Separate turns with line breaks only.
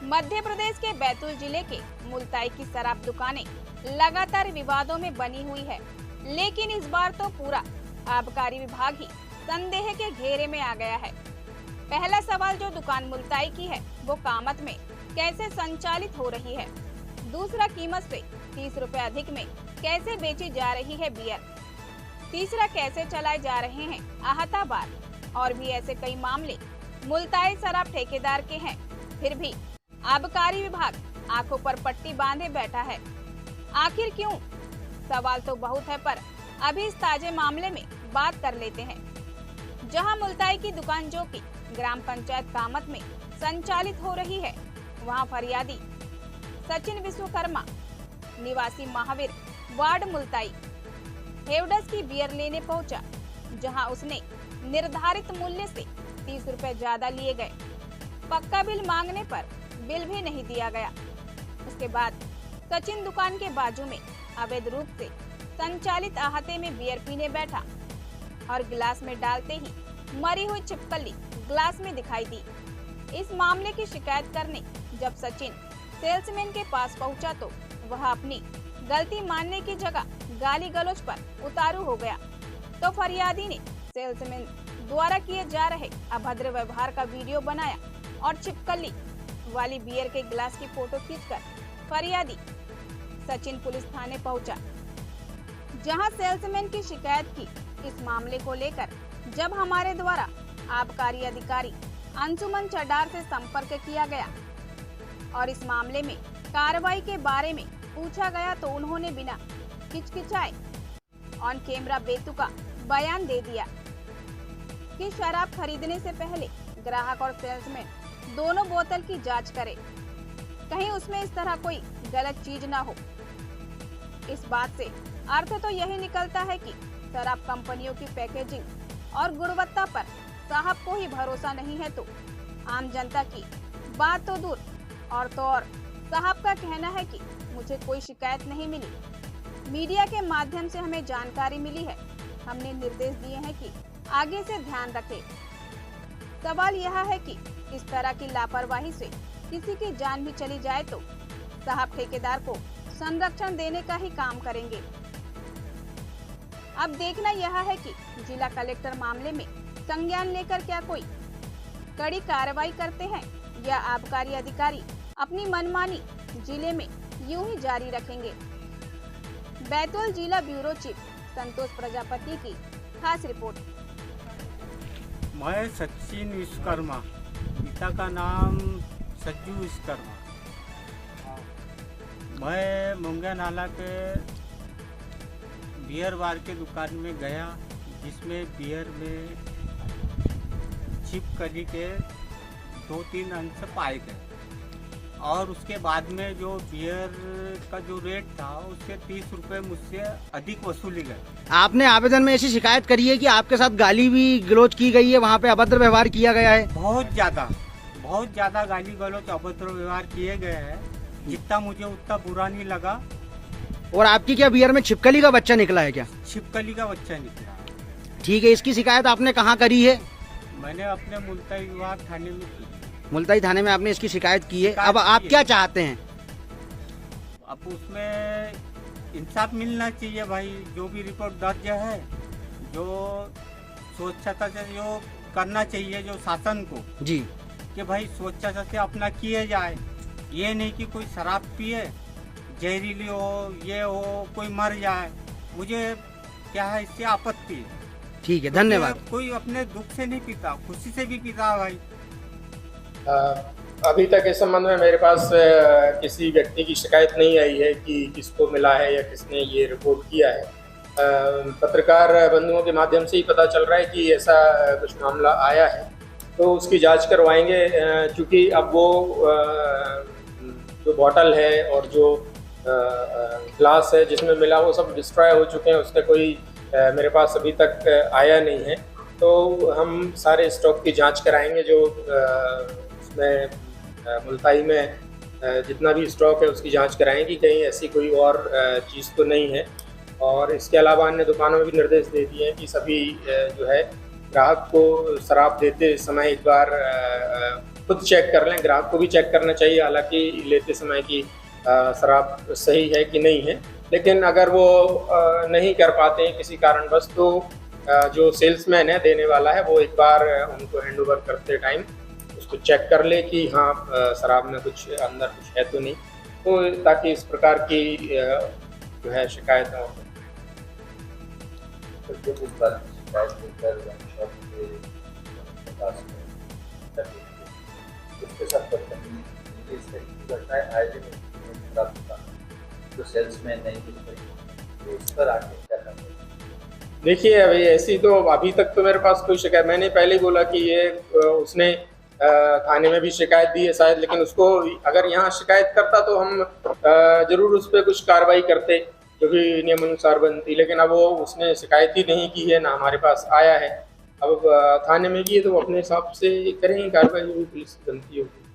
मध्य प्रदेश के बैतूल जिले के मुल्ताई की शराब दुकानें लगातार विवादों में बनी हुई है, लेकिन इस बार तो पूरा आबकारी विभाग ही संदेह के घेरे में आ गया है। पहला सवाल जो दुकान मुल्ताई की है वो कामत में कैसे संचालित हो रही है। दूसरा, कीमत से 30 रुपए अधिक में कैसे बेची जा रही है बियर। तीसरा, कैसे चलाए जा रहे हैं आहता बार। और भी ऐसे कई मामले मुल्ताई शराब ठेकेदार के हैं, फिर भी आबकारी विभाग आंखों पर पट्टी बांधे बैठा है। आखिर क्यों? सवाल तो बहुत है, पर अभी इस ताजे मामले में बात कर लेते हैं। जहां मुल्ताई की दुकान जो कि ग्राम पंचायत कामत में संचालित हो रही है, वहां फरियादी सचिन विश्वकर्मा निवासी महावीर वार्ड मुल्ताई हेवडस की बियर लेने पहुंचा, जहां उसने निर्धारित मूल्य से 30 रुपए ज्यादा लिए गए। पक्का बिल मांगने पर बिल भी नहीं दिया गया। उसके बाद सचिन दुकान के बाजू में अवैध रूप से संचालित आहते में बियर पीने बैठा और गिलास में डालते ही मरी हुई छिपकली गिलास में दिखाई दी। इस मामले की शिकायत करने जब सचिन सेल्समैन के पास पहुंचा तो वह अपनी गलती मानने की जगह गाली गलौज पर उतारू हो गया। तो फरियादी ने सेल्समैन द्वारा किए जा रहे अभद्र व्यवहार का वीडियो बनाया और छिपकली वाली बियर के गिलास की फोटो खींचकर फरियादी सचिन पुलिस थाने पहुंचा, जहां सेल्समैन की शिकायत की। इस मामले को लेकर जब हमारे द्वारा आबकारी अधिकारी अंशुमन चड्डार से संपर्क किया गया और इस मामले में कार्रवाई के बारे में पूछा गया तो उन्होंने बिना हिचकिचाए ऑन कैमरा बेतुका बयान दे दिया कि शराब खरीदने से पहले ग्राहक और सेल्समैन दोनों बोतल की जांच करें, कहीं उसमें इस तरह कोई गलत चीज ना हो। इस बात से अर्थ तो यही निकलता है कि शराब कंपनियों की पैकेजिंग और गुणवत्ता पर साहब को ही भरोसा नहीं है, तो आम जनता की बात तो दूर और साहब का कहना है कि मुझे कोई शिकायत नहीं मिली। मीडिया के माध्यम से हमें जानकारी मिली है, हमने निर्देश दिए हैं कि आगे से ध्यान रखें। सवाल यह है कि इस तरह की लापरवाही से किसी की जान भी चली जाए तो साहब ठेकेदार को संरक्षण देने का ही काम करेंगे। अब देखना यह है कि जिला कलेक्टर मामले में संज्ञान लेकर क्या कोई कड़ी कार्रवाई करते हैं या आबकारी अधिकारी अपनी मनमानी जिले में यूं ही जारी रखेंगे। बैतूल जिला ब्यूरो चीफ संतोष प्रजापति की खास रिपोर्ट।
मैं सचिन विश्वकर्मा, पिता का नाम सज्जू विश्वकर्मा। मैं मुंगा नाला के बियर बार के दुकान में गया, जिसमें बियर में छिपकली के 2-3 अंश पाए गए और उसके बाद में जो बियर का जो रेट था उससे 30 रुपये मुझसे अधिक वसूली गए।
आपने आवेदन में ऐसी शिकायत करी है कि आपके साथ गाली भी गलौज की गई है, वहाँ पे अभद्र व्यवहार किया गया है?
बहुत ज़्यादा गाली गलौज अभद्र व्यवहार किए गए हैं। जितना मुझे उतना बुरा नहीं लगा।
और आपकी क्या बियर में छिपकली का बच्चा निकला है क्या?
छिपकली का बच्चा निकला।
ठीक है, इसकी शिकायत आपने कहाँ करी है?
मैंने अपने मुल्ताई विभाग थाने में की।
मुल्ताई थाने में आपने इसकी शिकायत की है। अब आप क्या चाहते हैं?
अब उसमें इंसाफ मिलना चाहिए भाई। जो भी रिपोर्ट दर्ज है, जो स्वच्छता से जो करना चाहिए जो शासन को
जी,
कि भाई स्वच्छता से अपना किए जाए। ये नहीं कि कोई शराब पिए, जहरीली हो, ये हो, कोई मर जाए। मुझे क्या है, इससे आपत्ति है।
ठीक है, धन्यवाद।
कोई अपने दुख से नहीं पीता, खुशी से भी पीता भाई।
अभी तक इस संबंध में मेरे पास किसी व्यक्ति की शिकायत नहीं आई है कि किसको मिला है या किसने ये रिपोर्ट किया है। पत्रकार बंधुओं के माध्यम से ही पता चल रहा है कि ऐसा कुछ मामला आया है, तो उसकी जांच करवाएंगे। क्योंकि अब वो जो बॉटल है और जो ग्लास है जिसमें मिला, वो सब डिस्ट्रॉय हो चुके हैं। उसका कोई मेरे पास अभी तक आया नहीं है। तो हम सारे स्टॉक की जांच कराएंगे। जो उसमें मुल्ताई में जितना भी स्टॉक है उसकी जांच कराएंगे, कहीं ऐसी कोई और चीज़ तो नहीं है। और इसके अलावा अन्य दुकानों में भी निर्देश दे दिए हैं कि सभी जो है ग्राहक को शराब देते समय एक बार खुद चेक कर लें, ग्राहक को भी चेक करना चाहिए, हालांकि लेते समय कि शराब सही है कि नहीं है। लेकिन अगर वो नहीं कर पाते हैं किसी कारणवश, तो जो सेल्समैन है, देने वाला है, वो एक बार उनको हैंड ओवर करते टाइम उसको चेक कर ले कि हाँ शराब में कुछ अंदर कुछ है तो नहीं, तो ताकि इस प्रकार की जो है शिकायत ना हो।
तो जब इस बात की शिकायत लेकर वर्कशॉप के पास में उसके साथ बदतमीजी इस तरह की घटनाएं आयोजित खराब होता है तो सेल्समैन नहीं मिल रही, तो इस पर आगे क्या करना है?
देखिए अभी ऐसी तो अभी तक तो मेरे पास कोई शिकायत, मैंने पहले ही बोला कि ये उसने थाने में भी शिकायत दी है शायद, लेकिन उसको अगर यहाँ शिकायत करता तो हम जरूर उस पर कुछ कार्रवाई करते जो भी नियम अनुसार बनती, लेकिन अब वो उसने शिकायत ही नहीं की है, ना हमारे पास आया है। अब थाने में भी है तो वो अपने हिसाब से करेंगे कार्रवाई, जो भी पुलिस बनती होगी।